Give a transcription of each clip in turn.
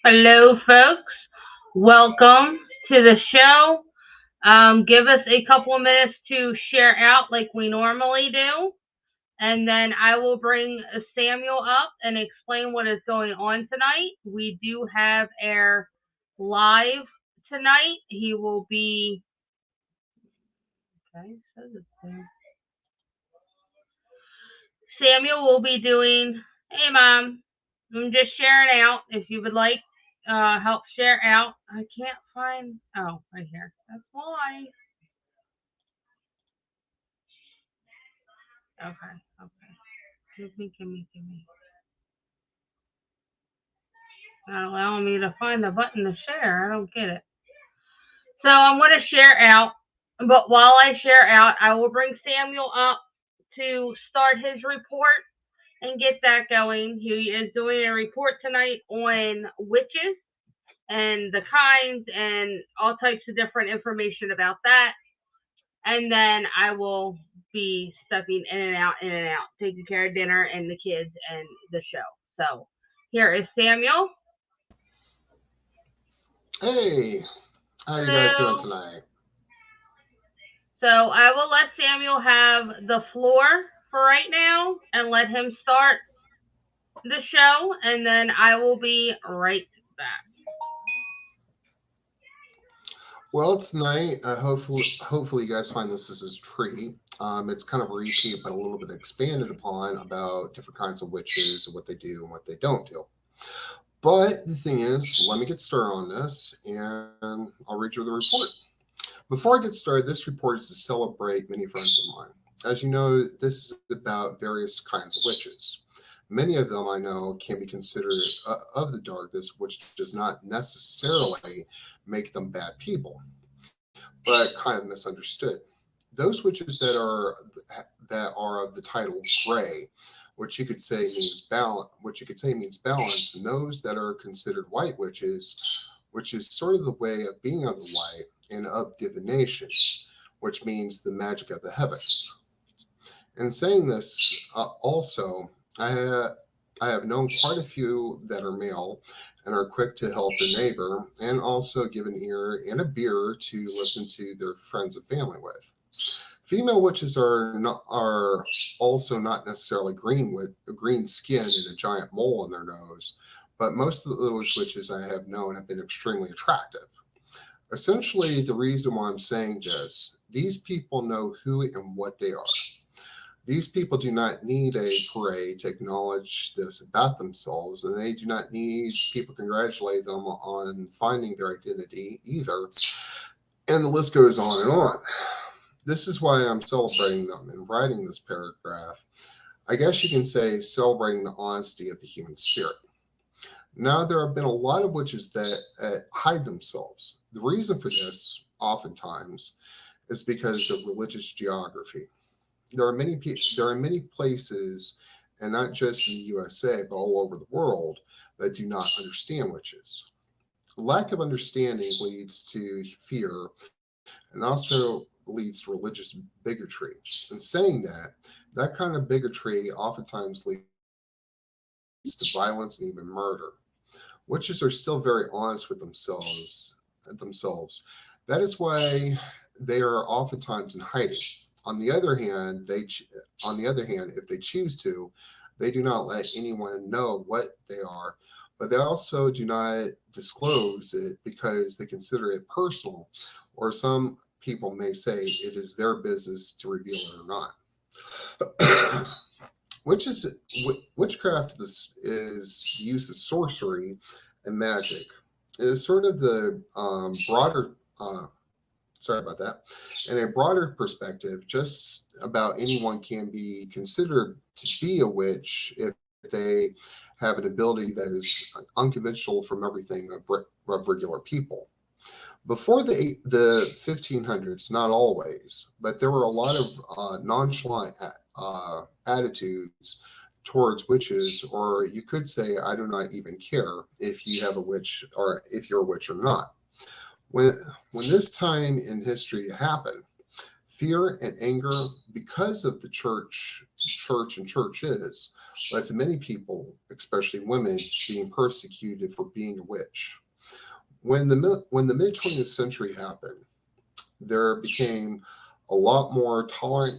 Hello, folks. Welcome to the show. Give us a couple of minutes to share out like we normally do, and then I will bring Samuel up and explain what is going on tonight. We do have air live tonight. He will be. Okay, says it's there. Samuel will be doing. Hey, mom. I'm just sharing out. If you would like help share out, I can't find. Oh, right here. That's why. Okay, okay. Give me. Not allowing me to find the button to share. I don't get it. So I'm going to share out. But while I share out, I will bring Samuel up to start his report and get that going. He is doing a report tonight on witches and the kinds and all types of different information about that. And then I will be stepping in and out, taking care of dinner and the kids and the show. So here is Samuel. Hey, how you guys doing Hello. tonight? So I will let Samuel have the floor for right now and let him start the show, and then I will be right back. Well, tonight, hopefully, you guys find this as a treat. It's kind of a repeat, but a little bit expanded upon about different kinds of witches and what they do and what they don't do. But the thing is, let me get started on this, and I'll read you the report. Before I get started, this report is to celebrate many friends of mine. As you know, this is about various kinds of witches. Many of them I know can be considered of the darkness, which does not necessarily make them bad people, but kind of misunderstood. Those witches that are of the title gray, which you could say means balance, which you could say means balance, and those that are considered white witches, which is sort of the way of being of the light and of divination, which means the magic of the heavens. In saying this, also, I have known quite a few that are male and are quick to help their neighbor and also give an ear and a beer to listen to their friends and family with. Female witches are also not necessarily green with green skin and a giant mole on their nose, but most of those witches I have known have been extremely attractive. Essentially, the reason why I'm saying this, these people know who and what they are. These people do not need a parade to acknowledge this about themselves, and they do not need people to congratulate them on finding their identity either. And the list goes on and on. This is why I'm celebrating them and writing this paragraph. I guess you can say celebrating the honesty of the human spirit. Now, there have been a lot of witches that hide themselves. The reason for this, oftentimes, is because of religious geography. There are many places, and not just in the USA, but all over the world, that do not understand witches. Lack of understanding leads to fear and also leads to religious bigotry. In saying that, that kind of bigotry oftentimes leads to violence and even murder. Witches are still very honest with themselves. That is why they are oftentimes in hiding. On the other hand, on the other hand, if they choose to, they do not let anyone know what they are, but they also do not disclose it because they consider it personal, or some people may say it is their business to reveal it or not. Which is witchcraft is the use of sorcery and magic. It is sort of the broader sorry about that. In a broader perspective, just about anyone can be considered to be a witch if they have an ability that is unconventional from everything of regular people. Before the 1500s, not always, but there were a lot of nonchalant attitudes towards witches, or you could say, I do not even care if you have a witch or if you're a witch or not. When this time in history happened, fear and anger because of the church and churches led to many people especially women, being persecuted for being a witch. When the mid 20th century happened, there became a lot more tolerant,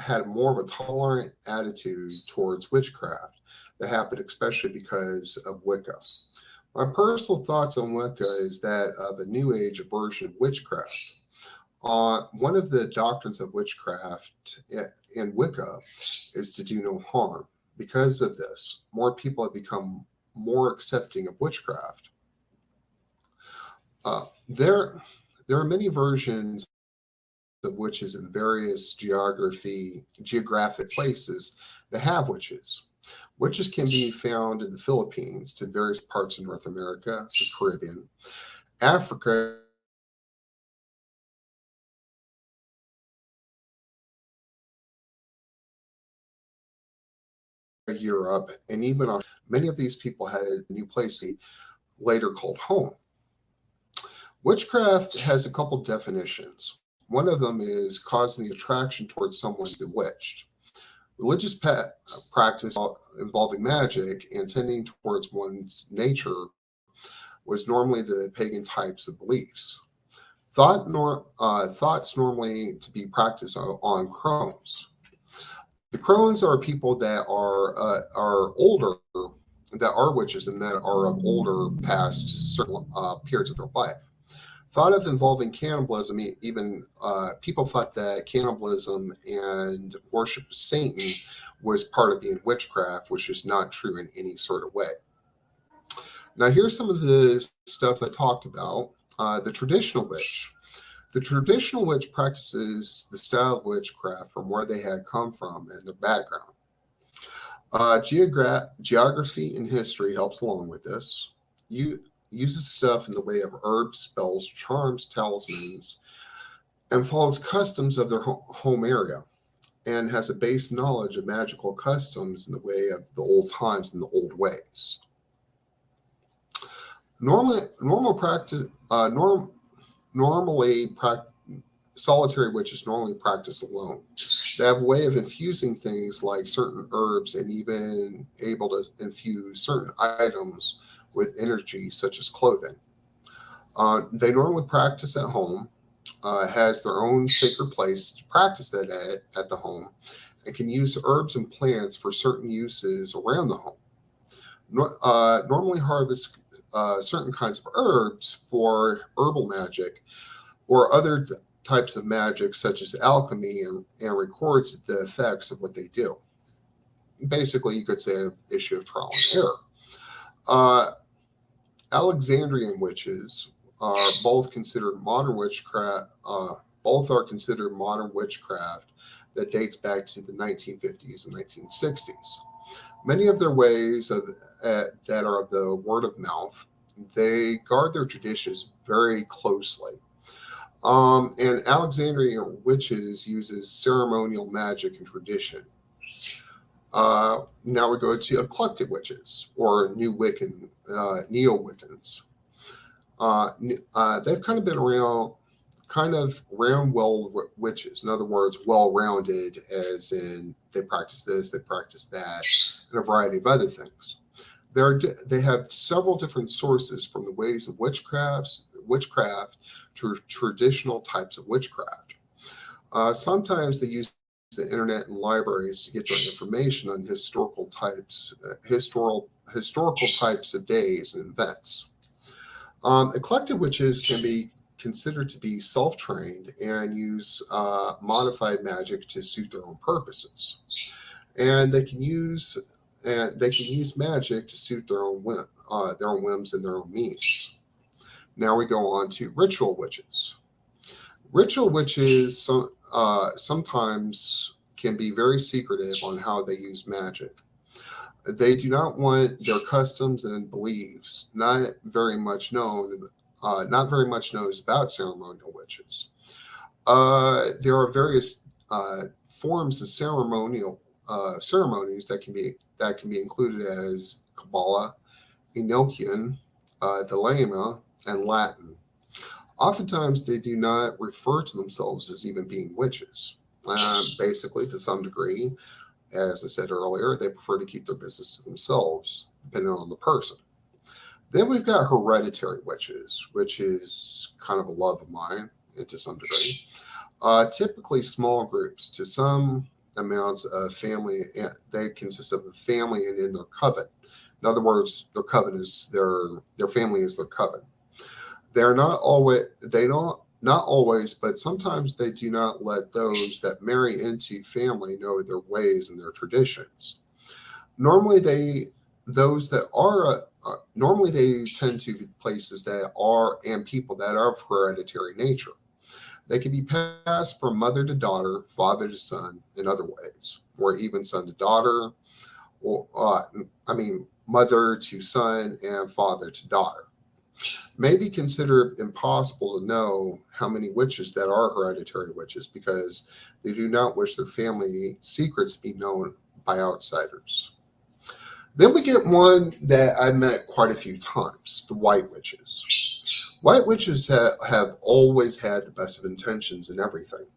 had more of a tolerant attitude towards witchcraft. That happened especially because of Wicca. My personal thoughts on Wicca is that of a new age version of witchcraft. One of the doctrines of witchcraft in Wicca is to do no harm. Because of this, more people have become more accepting of witchcraft. There are many versions of witches in various geographic places that have witches. Witches can be found in the Philippines, to various parts of North America, the Caribbean, Africa, Europe, and even many of these people had a new place they later called home. Witchcraft has a couple definitions. One of them is causing the attraction towards someone bewitched. Religious practice involving magic and tending towards one's nature was normally the pagan types of beliefs. Thoughts normally to be practiced on crones. The crones are people that are older, that are witches, and that are of older past certain periods of their life. Thought of involving cannibalism, even people thought that cannibalism and worship of Satan was part of being witchcraft, which is not true in any sort of way. Now, here's some of the stuff I talked about. The traditional witch. The traditional witch practices the style of witchcraft from where they had come from and their background. Geography and history helps along with this. Uses stuff in the way of herbs, spells, charms, talismans, and follows customs of their home area, and has a base knowledge of magical customs in the way of the old times and the old ways. Solitary witches normally practice alone. They have a way of infusing things like certain herbs and even able to infuse certain items with energy, such as clothing. They normally practice at home, has their own sacred place to practice that at the home, and can use herbs and plants for certain uses around the home. Normally harvest certain kinds of herbs for herbal magic or other types of magic, such as alchemy, and records the effects of what they do. Basically, you could say an issue of trial and error. Alexandrian witches are both considered modern witchcraft. Both are considered modern witchcraft that dates back to the 1950s and 1960s. Many of their ways that are of the word of mouth, they guard their traditions very closely. And Alexandrian witches uses ceremonial magic and tradition. Now we go to eclectic witches, or neo-Wiccans. They've kind of been around, round-well witches. In other words, well-rounded, as in they practice this, they practice that, and a variety of other things. They have several different sources, from the ways of witchcraft to traditional types of witchcraft. Sometimes they use the internet and libraries to get their information on historical types of days and events. Eclectic witches can be considered to be self-trained and use modified magic to suit their own purposes, and they can use magic to suit their own whims and their own means. Now we go on to ritual witches. Ritual witches sometimes can be very secretive on how they use magic. They do not want their customs and beliefs not very much known about ceremonial witches. There are various forms of ceremonies that can be included as Kabbalah, Enochian, Thelema, and Latin. Oftentimes, they do not refer to themselves as even being witches. Basically, to some degree, as I said earlier, they prefer to keep their business to themselves. depending on the person. Then we've got hereditary witches, which is kind of a love of mine to some degree. Typically small groups to some amounts of family. They consist of a family and in their coven. In other words, their coven is their family is their coven. They're not always they don't not always, but sometimes they do not let those that marry into family know their ways and their traditions. Normally, those that are normally they tend to be places that are and people that are of hereditary nature. They can be passed from mother to daughter, father to son, in other ways, or even son to daughter, or mother to son and father to daughter. May be considered impossible to know how many witches that are hereditary witches because they do not wish their family secrets be known by outsiders. Then we get one that I met quite a few times, the white witches. White witches have always had the best of intentions in everything.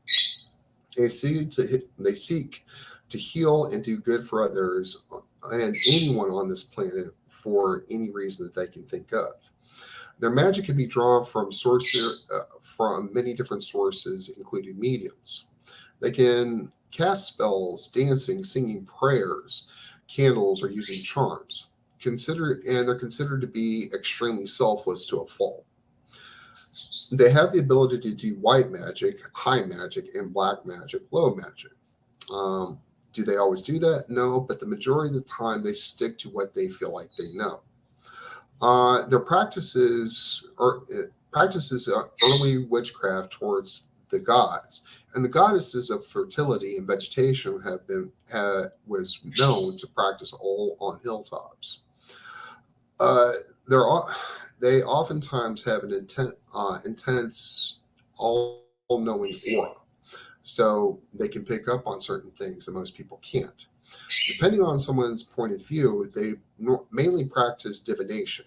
They seek to heal and do good for others and anyone on this planet for any reason that they can think of. Their magic can be drawn from from many different sources, including mediums. They can cast spells, dancing, singing prayers, candles, or using charms. They're considered to be extremely selfless to a fault. They have the ability to do white magic, high magic, and black magic, low magic. Do they always do that? No, but the majority of the time they stick to what they feel like they know. Their practices early witchcraft towards the gods, and the goddesses of fertility and vegetation was known to practice all on hilltops. Uh, they oftentimes have an intense, all-knowing aura, so they can pick up on certain things that most people can't. Depending on someone's point of view, they mainly practice divination,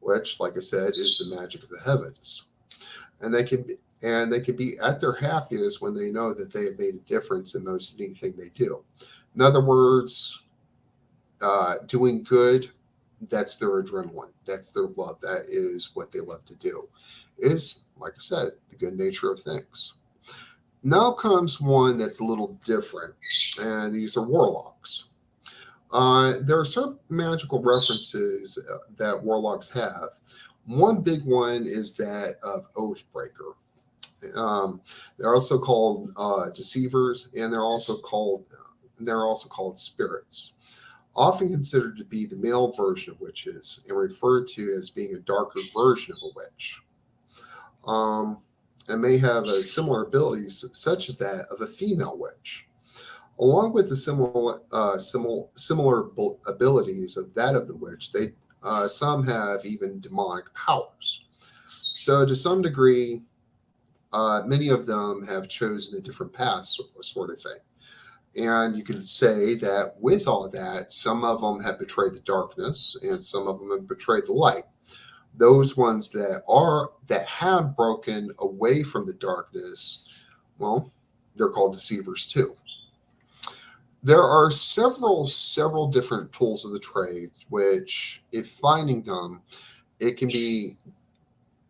which, like I said, is the magic of the heavens. And they can be at their happiest when they know that they have made a difference in most anything they do. In other words, doing good, that's their adrenaline. That's their love. That is what they love to do. Is, like I said, the good nature of things. Now comes one that's a little different, and these are warlocks. There are certain magical references that warlocks have. One big one is that of Oathbreaker. They're also called deceivers, and they're also called spirits. Often considered to be the male version of witches and referred to as being a darker version of a witch. And may have similar abilities, such as that of a female witch. Along with the similar abilities of that of the witch, some have even demonic powers. So, to some degree, many of them have chosen a different path, sort of thing. And you can say that with all of that, some of them have betrayed the darkness, and some of them have betrayed the light. Those ones that have broken away from the darkness, well, they're called deceivers too. There are several different tools of the trade, which, if finding them, it can be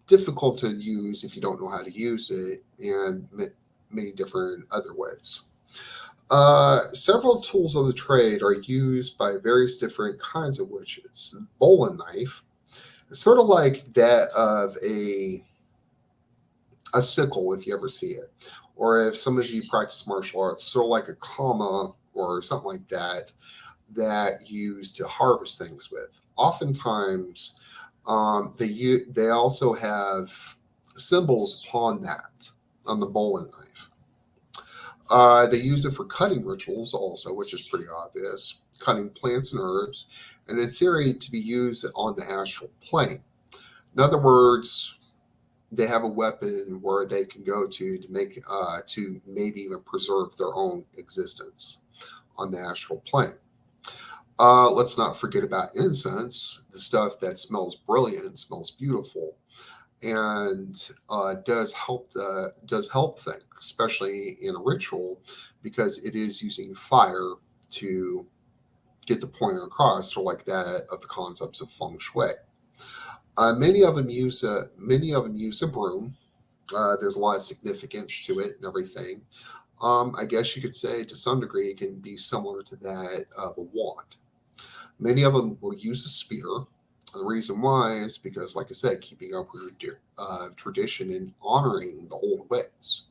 difficult to use if you don't know how to use it, and many different other ways. Several tools of the trade are used by various different kinds of witches. Bowline knife is sort of like that of a sickle, if you ever see it, or if some of you practice martial arts, sort of like a kama or something like that you use to harvest things with. Oftentimes, they also have symbols upon that on the bowline knife. They use it for cutting rituals also, which is pretty obvious, cutting plants and herbs, and in theory to be used on the astral plane. In other words, they have a weapon where they can go to make to maybe even preserve their own existence on the astral plane. Let's not forget about incense, the stuff that smells brilliant, smells beautiful, and does help things, especially in a ritual, because it is using fire to get the point across, or like that of the concepts of feng shui. Many of them use a broom. There's a lot of significance to it and everything. I guess you could say to some degree it can be similar to that of a wand. Many of them will use a spear. The reason why is because, like I said, keeping up with tradition and honoring the old ways.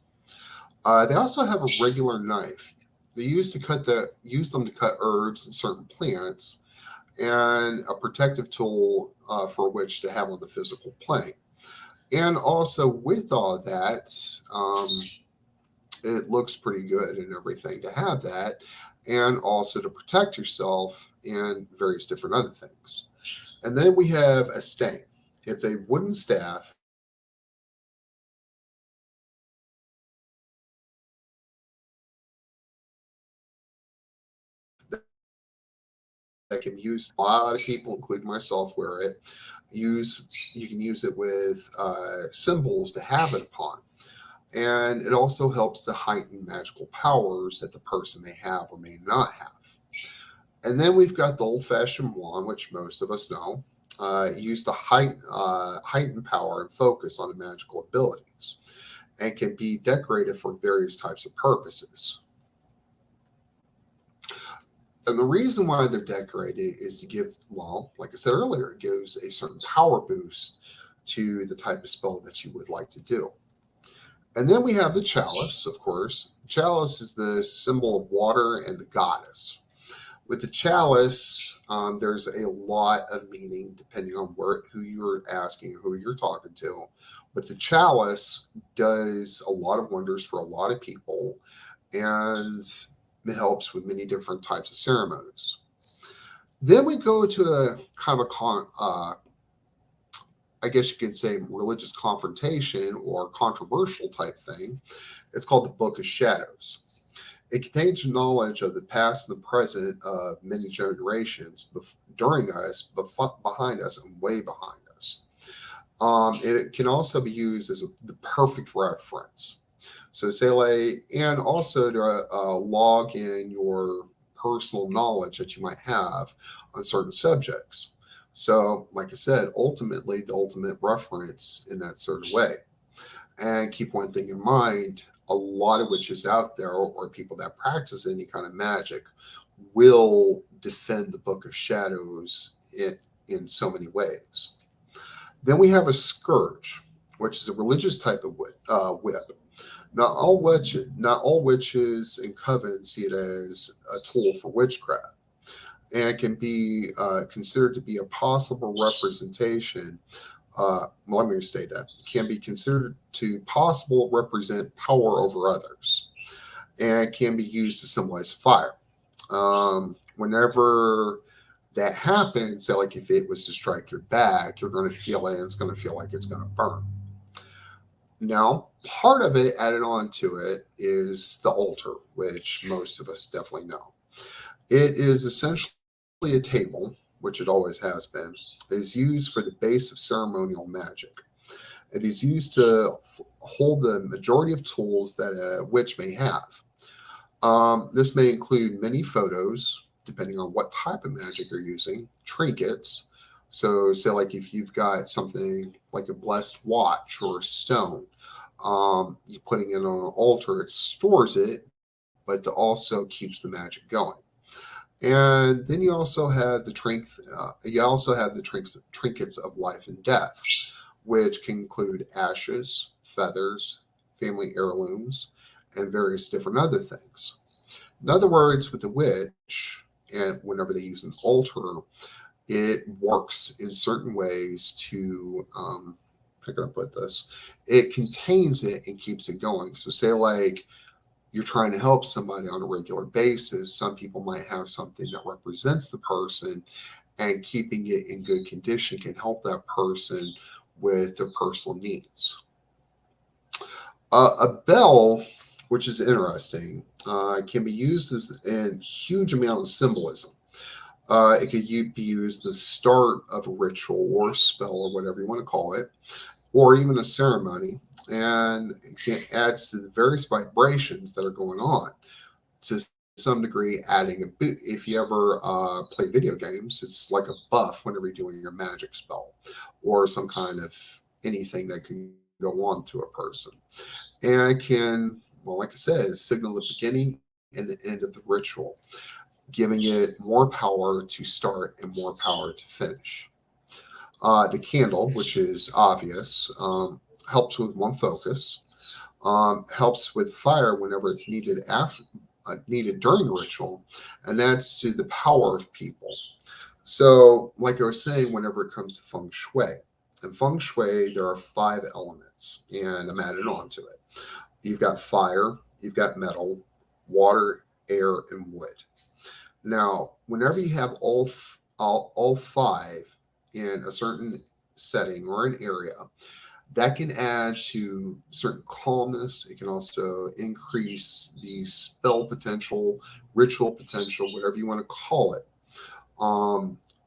They also have a regular knife. They use them to cut herbs and certain plants, and a protective tool for which to have on the physical plane. And also with all that, it looks pretty good and everything to have that, and also to protect yourself and various different other things. And then we have a stang. It's a wooden staff that can be used. A lot of people, including myself, wear it. You can use it with symbols to have it upon, and it also helps to heighten magical powers that the person may have or may not have. And then we've got the old-fashioned wand, which most of us know, used to heighten power and focus on the magical abilities, and can be decorated for various types of purposes. And the reason why they're decorated is to give, well, like I said earlier, it gives a certain power boost to the type of spell that you would like to do. And then we have the chalice, of course. Chalice is the symbol of water and the goddess. With the chalice, there's a lot of meaning depending on who you're asking, who you're talking to. But the chalice does a lot of wonders for a lot of people, and it helps with many different types of ceremonies. Then we go to a kind of I guess you could say, religious confrontation or controversial type thing. It's called the Book of Shadows. It contains knowledge of the past and the present of many generations during us, behind us, and way behind us. It can also be used as the perfect reference. So say like, and also to log in your personal knowledge that you might have on certain subjects. So, like I said, ultimately the ultimate reference in that certain way. And keep one thing in mind, a lot of witches out there, or people that practice any kind of magic, will defend the Book of Shadows in so many ways. Then we have a scourge, which is a religious type of whip. Not all witches and covens see it as a tool for witchcraft, and it can be considered to be a possible representation. Let me restate that. Can be considered to possible represent power over others, and can be used to symbolize fire. Whenever that happens, say like if it was to strike your back, you're going to feel it, and it's going to feel like it's going to burn. Now, part of it added on to it is the altar, which most of us definitely know. It is essentially a table, which it always has been. It is used for the base of ceremonial magic. It is used to hold the majority of tools that a witch may have. This may include many photos, depending on what type of magic you're using, trinkets. So say like if you've got something like a blessed watch or a stone, you're putting it on an altar, it stores it, but it also keeps the magic going. And then you also have the trinkets of life and death, which can include ashes, feathers, family heirlooms, and various different other things. In other words, with the witch, and whenever they use an altar, it works in certain ways to, how can I put this? It contains it and keeps it going. So say like you're trying to help somebody on a regular basis, some people might have something that represents the person, and keeping it in good condition can help that person with their personal needs. A bell, which is interesting, can be used in huge amount of symbolism. It could be used the start of a ritual or a spell or whatever you want to call it, or even a ceremony, and it adds to the various vibrations that are going on to some degree adding a bit. If you ever play video games, it's like a buff whenever you're doing your magic spell or some kind of anything that can go on to a person. And it can, well, like I said, signal the beginning and the end of the ritual, giving it more power to start and more power to finish. The candle, which is obvious, helps with one focus, helps with fire whenever it's needed needed during the ritual, and that's to the power of people. So, like I was saying, whenever it comes to feng shui, in feng shui there are 5 elements, and I'm adding on to it. You've got fire, you've got metal, water, air, and wood. Now, whenever you have all 5 in a certain setting or an area, that can add to certain calmness. It can also increase the spell potential, ritual potential, whatever you want to call it.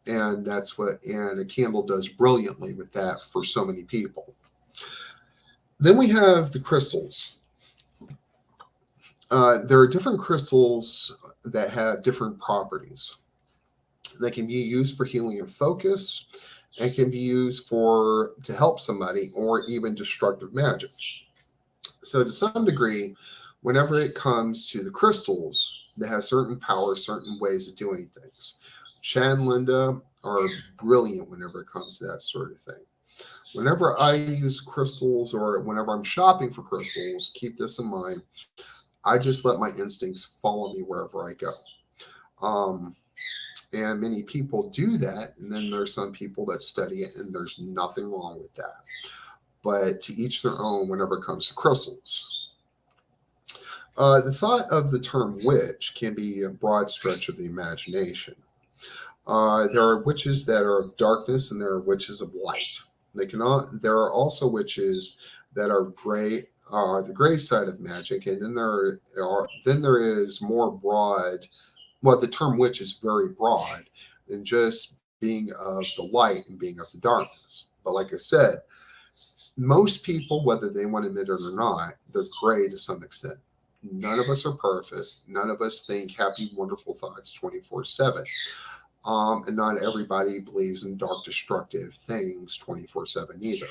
And that's what, and a candle does brilliantly with that for so many people. Then we have the crystals. There are different crystals that have different properties. They can be used for healing and focus, and can be used to help somebody or even destructive magic. So to some degree, whenever it comes to the crystals, they have certain powers, certain ways of doing things. Chad and Linda are brilliant whenever it comes to that sort of thing. Whenever I use crystals or whenever I'm shopping for crystals, keep this in mind, I just let my instincts follow me wherever I go. And many people do that, and then there's some people that study it, and there's nothing wrong with that. But to each their own whenever it comes to crystals. The thought of the term witch can be a broad stretch of the imagination. There are witches that are of darkness, and there are witches of light. There are also witches that are gray, the gray side of magic, and then there is more broad. Well, the term witch is very broad than just being of the light and being of the darkness. But like I said, most people, whether they want to admit it or not, they're gray to some extent. None of us are perfect. None of us think happy, wonderful thoughts 24/7. And not everybody believes in dark, destructive things 24/7 either.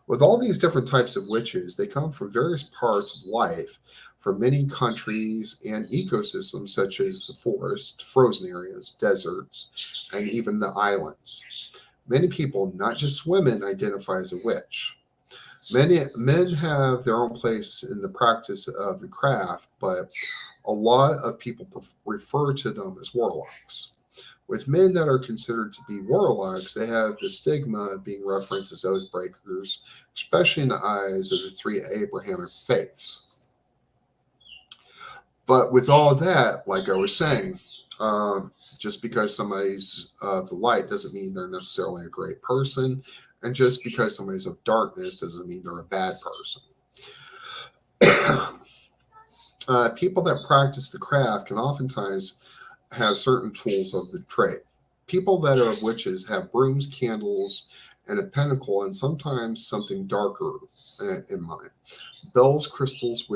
With all these different types of witches, they come from various parts of life, from many countries and ecosystems such as the forest, frozen areas, deserts, and even the islands. Many people, not just women, identify as a witch. Many men have their own place in the practice of the craft, but a lot of people refer to them as warlocks. With men that are considered to be warlocks, they have the stigma of being referenced as oath breakers, especially in the eyes of the 3 Abrahamic faiths. But with all of that, like I was saying, just because somebody's of the light doesn't mean they're necessarily a great person. And just because somebody's of darkness doesn't mean they're a bad person. People that practice the craft can oftentimes have certain tools of the trade. People that are witches have brooms, candles, and a pentacle, and sometimes something darker in mind. Bells, crystals,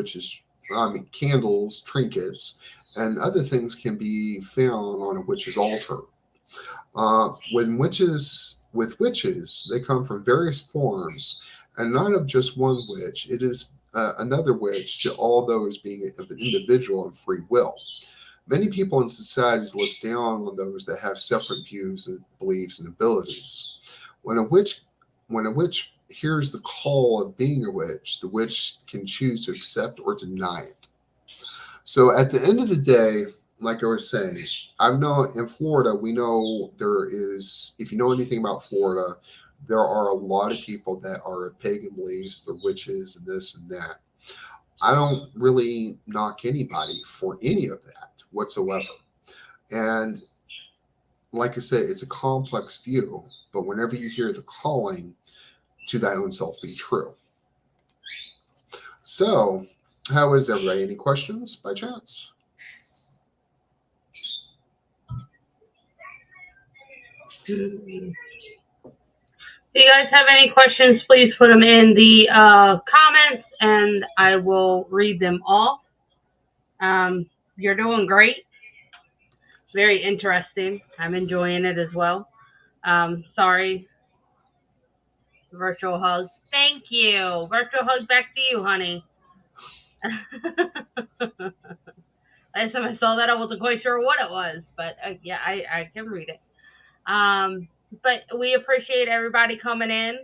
candles, trinkets, and other things can be found on a witch's altar. With witches, they come from various forms, and not of just one witch. It is another witch to all those being of an individual and free will. Many people in societies look down on those that have separate views and beliefs and abilities. When a witch hears the call of being a witch, the witch can choose to accept or deny it. So at the end of the day, like I was saying, I know in Florida, we know there is, if you know anything about Florida, there are a lot of people that are of pagan beliefs, they're witches and this and that. I don't really knock anybody for any of that whatsoever. And like I said, it's a complex view, but whenever you hear the calling, to thy own self be true. So, how is everybody? Any questions by chance? If you guys have any questions, please put them in the comments and I will read them off. You're doing great. Very interesting. I'm enjoying it as well. Sorry, virtual hug. Thank you. Virtual hug back to you, honey. Last time I saw that, I wasn't quite sure what it was, but yeah, I can read it. But we appreciate everybody coming in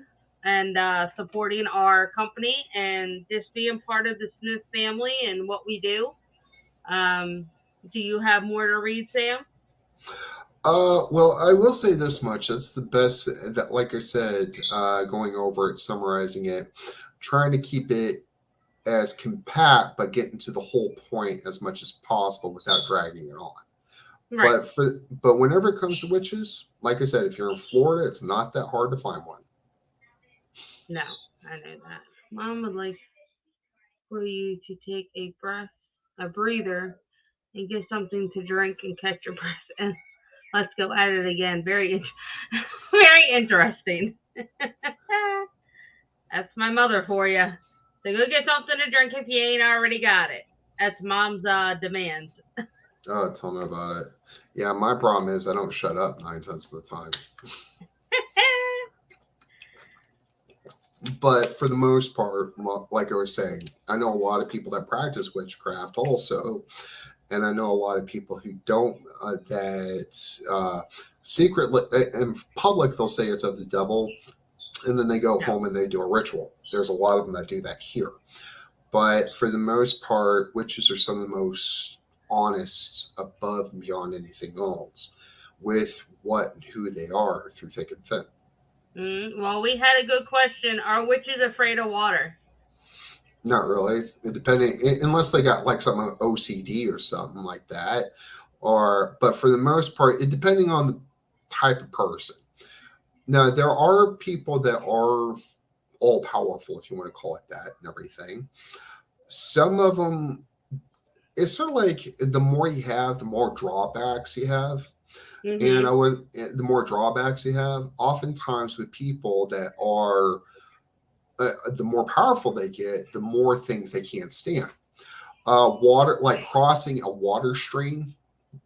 and supporting our company and just being part of the Smith family and what we do. Do you have more to read, Sam? Well, I will say this much. That's the best, that, like I said, going over it, summarizing it, trying to keep it as compact, but getting to the whole point as much as possible without dragging it on. Right. But whenever it comes to witches, like I said, if you're in Florida, it's not that hard to find one. No, I know that. Mom would like for you to take a breather, and get something to drink and catch your breath. And let's go at it again. Very interesting. That's my mother for you. So go get something to drink if you ain't already got it. That's Mom's demands. Oh, tell me about it. Yeah, my problem is I don't shut up 9/10 of the time. But for the most part, like I was saying, I know a lot of people that practice witchcraft also, and I know a lot of people who don't. That secretly in public they'll say it's of the devil, and then they go home and they do a ritual. There's a lot of them that do that here, but for the most part, witches are some of the most honest, above and beyond anything else, with what and who they are through thick and thin. Well, we had a good question. Are witches afraid of water? Not really. Depending, unless they got like some OCD or something like that, but for the most part, it depending on the type of person. Now, there are people that are all powerful, if you want to call it that, and everything. Some of them, it's sort of like the more you have, the more drawbacks you have. Mm-hmm. And the more drawbacks you have, oftentimes with people that are, the more powerful they get, the more things they can't stand. Water, like crossing a water stream,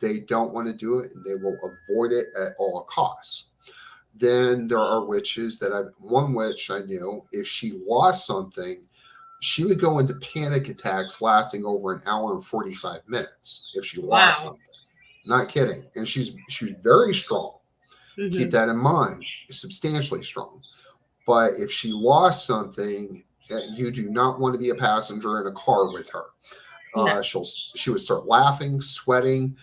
they don't want to do it and they will avoid it at all costs. Then there are witches that one witch I knew, if she lost something, she would go into panic attacks lasting over an hour and 45 minutes if she lost something. Not kidding. And she's very strong. Mm-hmm. Keep that in mind. Substantially strong. But if she lost something, you do not want to be a passenger in a car with her. No. She would start laughing, sweating,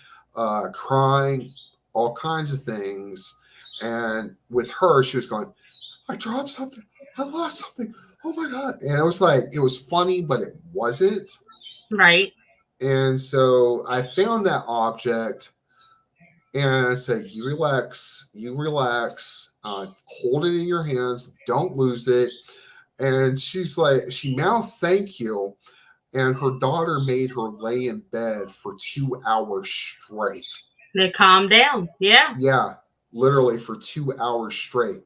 crying, all kinds of things. And with her, she was going, I dropped something. I lost something. Oh my God. And it was like, it was funny, but it wasn't. Right. And so I found that object and I said, you relax, hold it in your hands, don't lose it. And she's like, she mouthed thank you. And her daughter made her lay in bed for 2 hours straight. They calmed down. Yeah. Yeah, literally for 2 hours straight.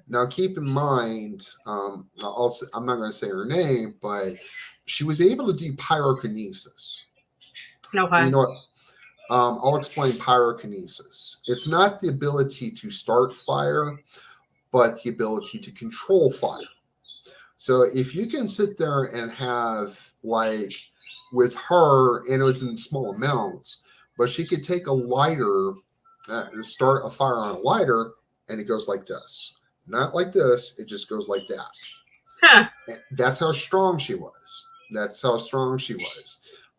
Now, keep in mind, I'm not going to say her name, but she was able to do pyrokinesis. Okay. You know what? I'll explain pyrokinesis. It's not the ability to start fire, but the ability to control fire. So if you can sit there and have, like, with her, and it was in small amounts, but she could take a lighter, start a fire on a lighter, and it goes like this. Not like this, it just goes like that. Huh. That's how strong she was.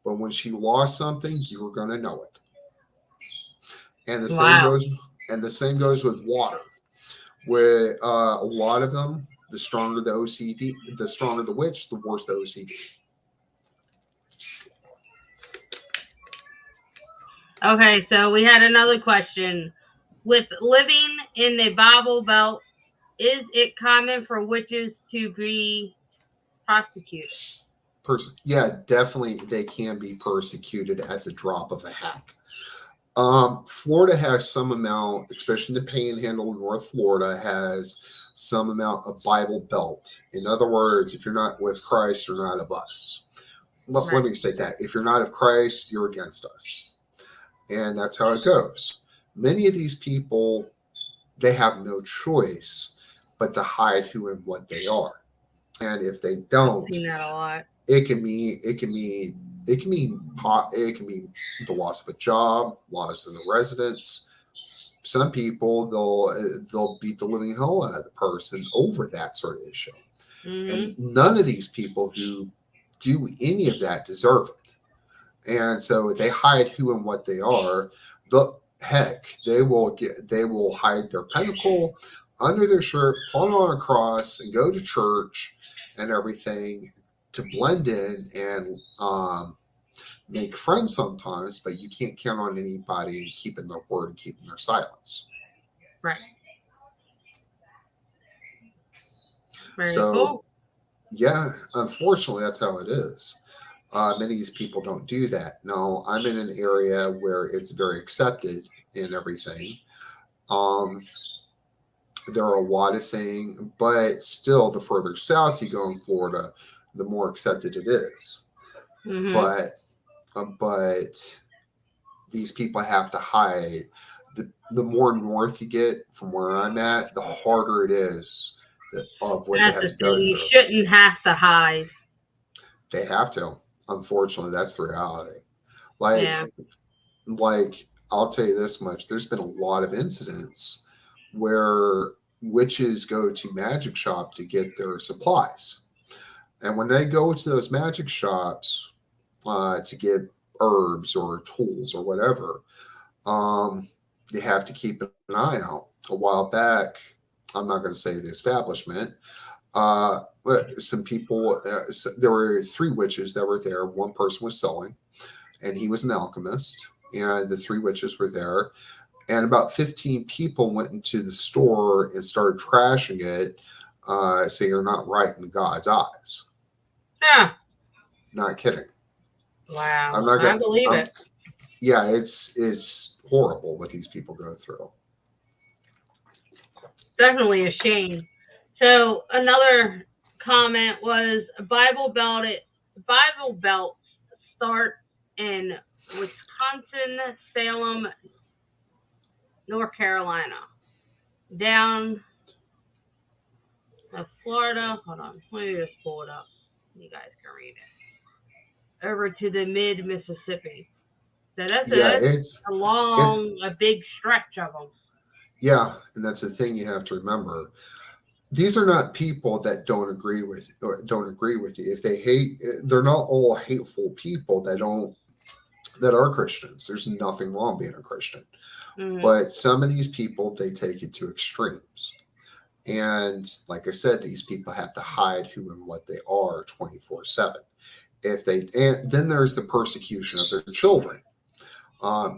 But when she lost something, you were going to know it. And the same goes with water, where a lot of them, the stronger the OCD, the stronger the witch, the worse the OCD. Okay, so we had another question. With living in the Bible Belt, is it common for witches to be persecuted? Yeah, definitely they can be persecuted at the drop of a hat. Florida has some amount, especially the Panhandle of North Florida, has some amount of Bible Belt. In other words, if you're not with Christ, you're not of us. Let Right. me say that. If you're not of Christ, you're against us. And that's how it goes. Many of these people, they have no choice but to hide who and what they are. And if they I've don't, seen that a lot. it can mean the loss of a job, loss of the residence. Some people they'll beat the living hell out of the person over that sort of issue. Hmm. And none of these people who do any of that deserve it. And so they hide who and what they are. The heck, they will hide their pentacle under their shirt, put on a cross, and go to church and everything to blend in and make friends sometimes. But you can't count on anybody keeping their word and keeping their silence. Right. Very So cool. yeah, unfortunately, that's how it is. Many of these people don't do that. No, I'm in an area where it's very accepted in everything. Um, there are a lot of things, but still, the further south you go in Florida, the more accepted it is. Hmm. But these people have to hide. The more north you get from where I'm at, the harder it is of what they That's have the to thing. go You through. shouldn't have to hide. They have to. Unfortunately, that's the reality. Like Yeah. like I'll tell you this much: there's been a lot of incidents where witches go to magic shop to get their supplies, and when they go to those magic shops to get herbs or tools or whatever, um, you have to keep an eye out. A while back, I'm not going to say the establishment. But some people, there were three witches that were there. One person was selling, and he was an alchemist, and the three witches were there. And about 15 people went into the store and started trashing it, saying you're not right in God's eyes. Yeah. Not kidding. Wow. I'm not I gonna. believe I'm, it. yeah, it's horrible what these people go through. Definitely a shame. So another comment was Bible belts start in Wisconsin, Salem, North Carolina, down to Florida. Hold on, let me just pull it up. You guys can read it. Over to the mid Mississippi. So Yeah, that's it. a big stretch of them. Yeah, and that's the thing you have to remember. These are not people that don't agree with you. If they hate, they're not all hateful people that are Christians. There's nothing wrong being a Christian. Hmm. But some of these people, they take it to extremes. And like I said, these people have to hide who and what they are 24/7. And then there's the persecution of their children.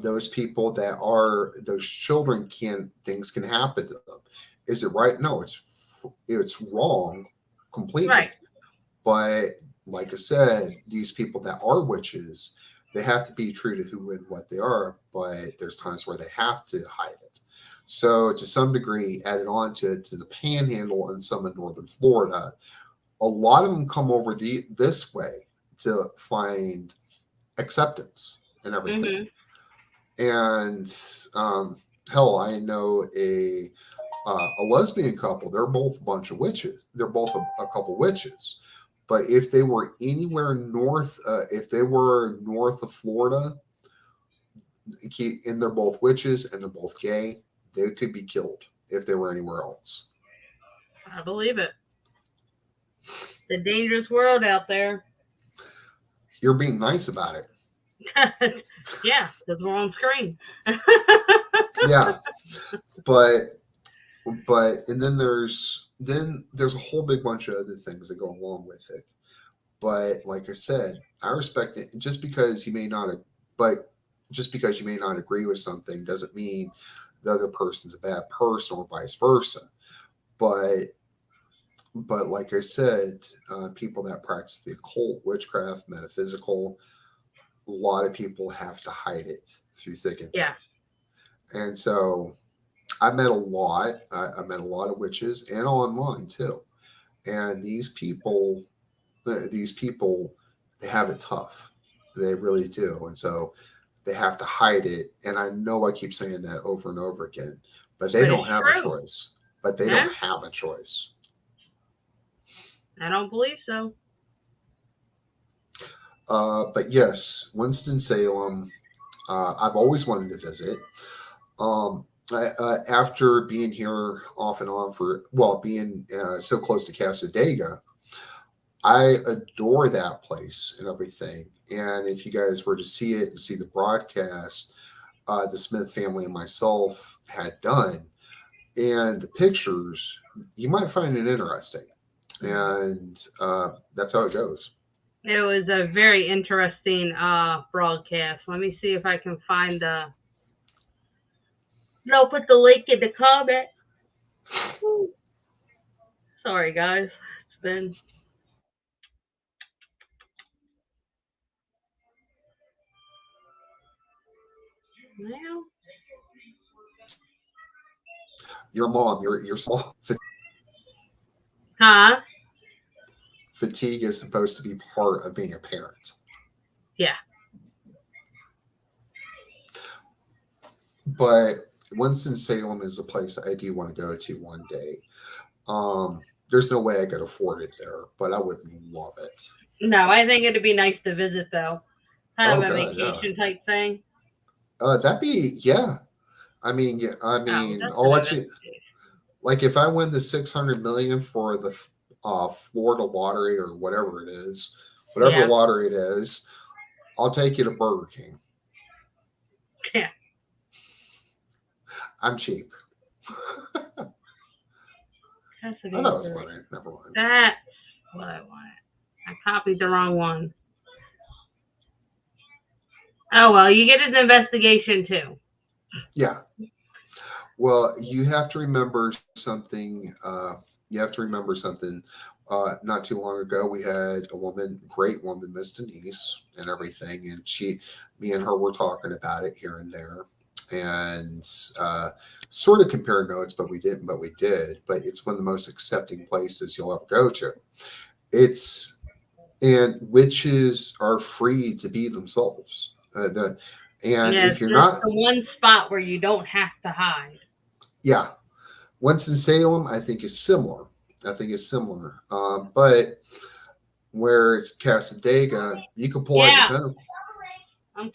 Those people that are those children things can happen to them. Is it right? No, it's wrong Right. completely. But like I said, these people that are witches, they have to be true to who and what they are, but there's times where they have to hide it. So to some degree, added on to it to the panhandle and some in northern Florida, a lot of them come over this way to find acceptance and everything. Hmm. And um, hell, I know a lesbian couple. They're both a bunch of witches. They're both a couple witches. But if they were anywhere north, if they were north of Florida, and they're both witches and they're both gay, they could be killed if they were anywhere else. I believe it. The dangerous world out there. You're being nice about it. Yeah, because we're on screen. Yeah, but and then there's a whole big bunch of other things that go along with it. But like I said, I respect it. But just because you may not agree with something doesn't mean the other person's a bad person or vice versa. But like I said, people that practice the occult, witchcraft, metaphysical, a lot of people have to hide it through thick and thin. Yeah. And so I met a lot. I met a lot of witches and online too. And these people they have it tough. They really do. And so they have to hide it. And I know I keep saying that over and over again, but they But don't it's have a true. choice. But they Yeah, don't have a choice. I don't believe so. But yes, Winston-Salem, I've always wanted to visit. After being here off and on for, well, being so close to Casadega, I adore that place and everything. And if you guys were to see it and see the broadcast, the Smith family and myself had done, and the pictures, you might find it interesting. And that's how it goes. It was a very interesting broadcast. Let me see if I can find the. No, put the link in the comment. Sorry, guys. It's been. Well, Your mom, your small huh? fatigue is supposed to be part of being a parent. Yeah. But Winston-Salem is a place I do want to go to one day. There's no way I could afford it there, but I would love it. No, I think it'd be nice to visit though. Kind Oh of a god, yeah. vacation type thing. That'd be yeah. I mean, yeah, I Oh, mean, that's I'll an let you. investigation. Like, if I win the 600 million for the Florida lottery or whatever it is, whatever Yeah. lottery it is, I'll take you to Burger King. Yeah. I'm cheap. I thought it was funny. Never mind. That's what I wanted. I copied the wrong one. Oh well, you get his investigation too. Yeah. Well, you have to remember something. You have to remember something. Not too long ago, we had a woman, great woman, Miss Denise, and everything, and me and her were talking about it here and there, and sort of compare notes, but we didn't, but we did. But it's one of the most accepting places you'll ever go to. It's and witches are free to be themselves. And Yes, if you're that's not, the one spot where you don't have to hide. yeah, Winston-Salem, I think, is similar. I think it's similar. But where it's Casadega, you can pull out your Yeah. pentacle. I'm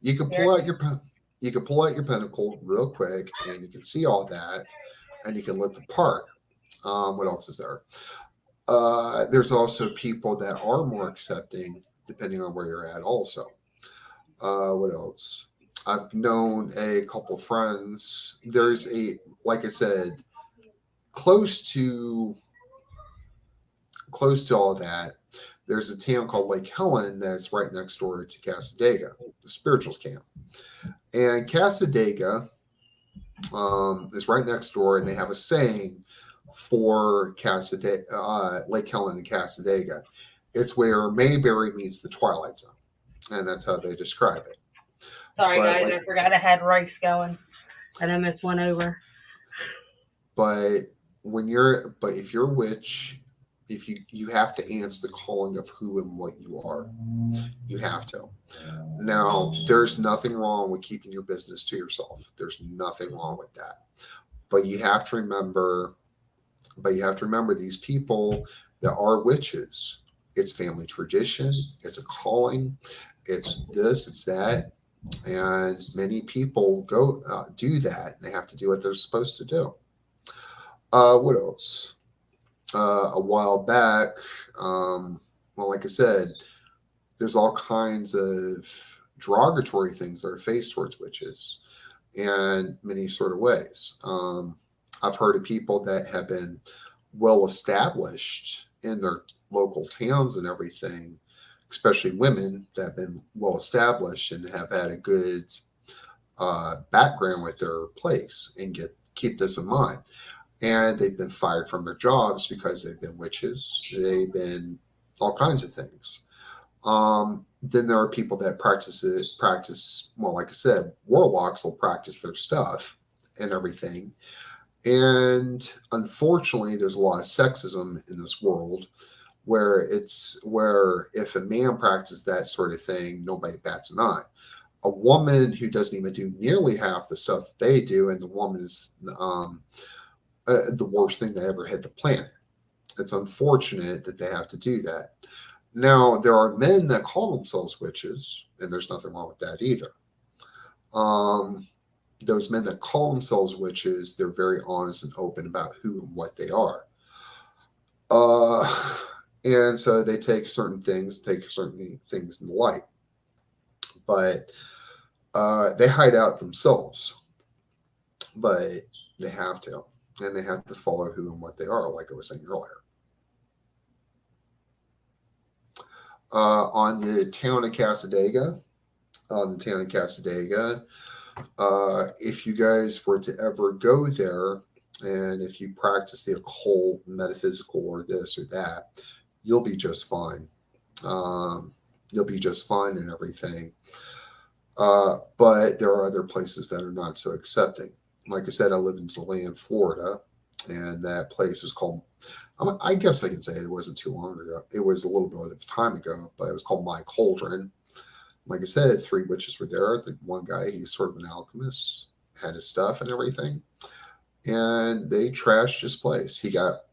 You can scared. pull out your you can pull out your pentacle real quick, and you can see all that, and you can look the part. What else is there? There's also people that are more accepting, depending on where you're at. Also, what else? I've known a couple friends. There's a, like I said, close to all that, there's a town called Lake Helen that's right next door to Casadega, the spirituals camp. And Casadega is right next door, and they have a saying for Lake Helen and Casadega. It's where Mayberry meets the Twilight Zone, and that's how they describe it. Sorry, But guys, like, I forgot I had rice going, and I missed one over. but if you're a witch, if you have to answer the calling of who and what you are. You have to. Now, there's nothing wrong with keeping your business to yourself. There's nothing wrong with that. But you have to remember these people that are witches. It's family tradition, it's a calling, it's this, it's that. And many people go do that. They have to do what they're supposed to do. What else? A while back, well, like I said, there's all kinds of derogatory things that are faced towards witches in many sort of ways. I've heard of people that have been well established in their local towns and everything, especially women that have been well established and have had a good background with their place, and keep this in mind. And they've been fired from their jobs because they've been witches. They've been all kinds of things. Then there are people that practice, well, like I said, warlocks will practice their stuff and everything. And unfortunately, there's a lot of sexism in this world where if a man practices that sort of thing, nobody bats an eye. A woman who doesn't even do nearly half the stuff that they do, and the woman is the worst thing that ever hit the planet. It's unfortunate that they have to do that. Now, there are men that call themselves witches, and there's nothing wrong with that either. Those men that call themselves witches, they're very honest and open about who and what they are. And so they take certain things in the light. But they hide out themselves. But they have to. And they have to follow who and what they are, like I was saying earlier. On the town of Cassadaga, if you guys were to ever go there, and if you practice the occult, metaphysical, or this or that, you'll be just fine. You'll be just fine and everything. But there are other places that are not so accepting. Like I said, I live in DeLand, Florida, and that place was called, I guess I can say it wasn't too long ago. It was a little bit of time ago, but it was called My Cauldron. Like I said, 3 witches were there. The one guy, he's sort of an alchemist, had his stuff and everything, and they trashed his place. He got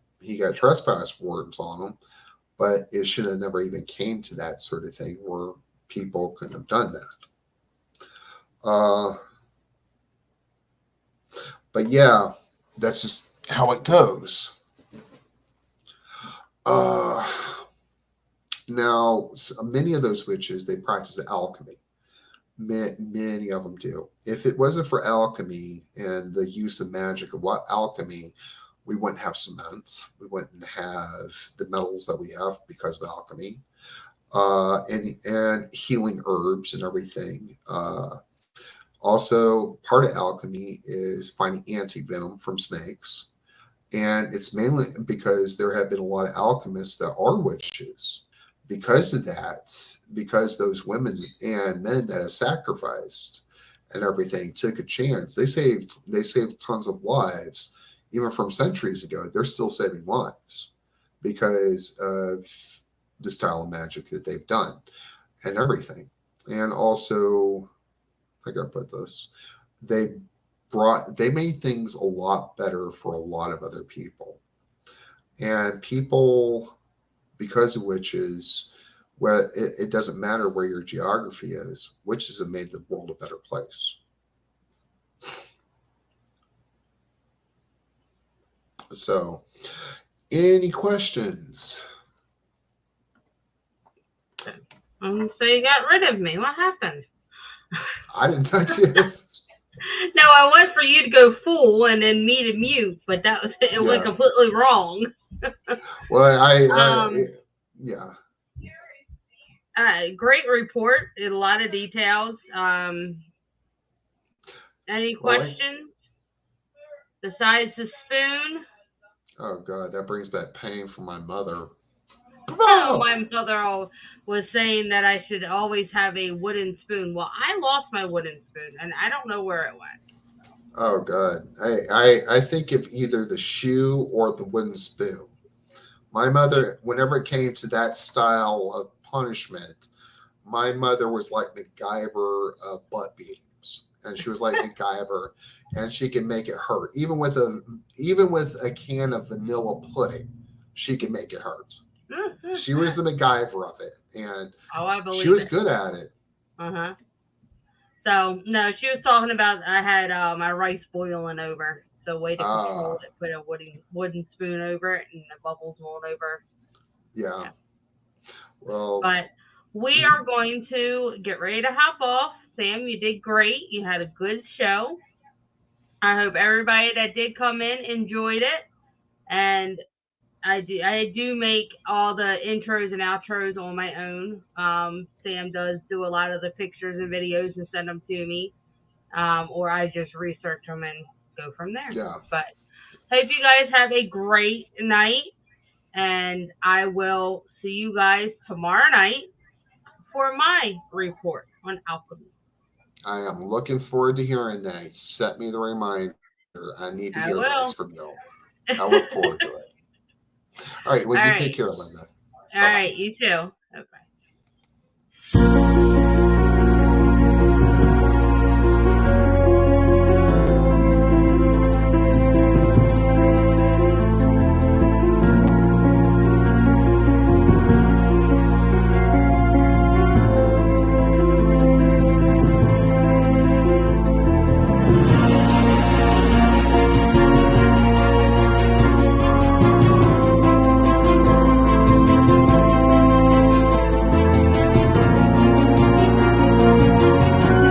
trespass warrants on him, but it should have never even came to that sort of thing where people couldn't have done that. But yeah, that's just how it goes. Now, many of those witches, they practice alchemy. Many of them do. If it wasn't for alchemy and the use of magic of what alchemy, we wouldn't have cement. We wouldn't have the metals that we have because of alchemy, and healing herbs and everything. Also, part of alchemy is finding anti-venom from snakes. And it's mainly because there have been a lot of alchemists that are witches. Because of that, because those women and men that have sacrificed and everything took a chance, they saved tons of lives, even from centuries ago. They're still saving lives because of the style of magic that they've done and everything. And also, I gotta put this, they made things a lot better for a lot of other people. And people, because of witches, where it doesn't matter where your geography is, witches have made the world a better place. So, any questions? So you got rid of me. What happened? I didn't touch it. No, I want for you to go full and then me to mute, but it went completely wrong. Well, yeah. Great report. A lot of details. Any questions besides the spoon? Oh God, that brings back pain from my mother. Oh, my mother was saying that I should always have a wooden spoon. Well, I lost my wooden spoon, and I don't know where it went. Oh God, I think of either the shoe or the wooden spoon. My mother, whenever it came to that style of punishment, my mother was like MacGyver of butt beatings, and she was like MacGyver, and she could make it hurt. Even with a can of vanilla pudding, she could make it hurt. She was the MacGyver of it, and she was good at it. So no, she was talking about I had my rice boiling over. So way to control it, put a wooden spoon over it, and the bubbles rolled over. Yeah. Well, but we are going to get ready to hop off. Sam, you did great. You had a good show. I hope everybody that did come in enjoyed it. And I do make all the intros and outros on my own. Sam does do a lot of the pictures and videos and send them to me. Or I just research them and go from there. Yeah. But hope you guys have a great night. And I will see you guys tomorrow night for my report on alchemy. I am looking forward to hearing that. Set me the reminder. I need to hear this from you. I look forward to it. All right. Well, you take care, Linda. All right, you too. Bye-bye.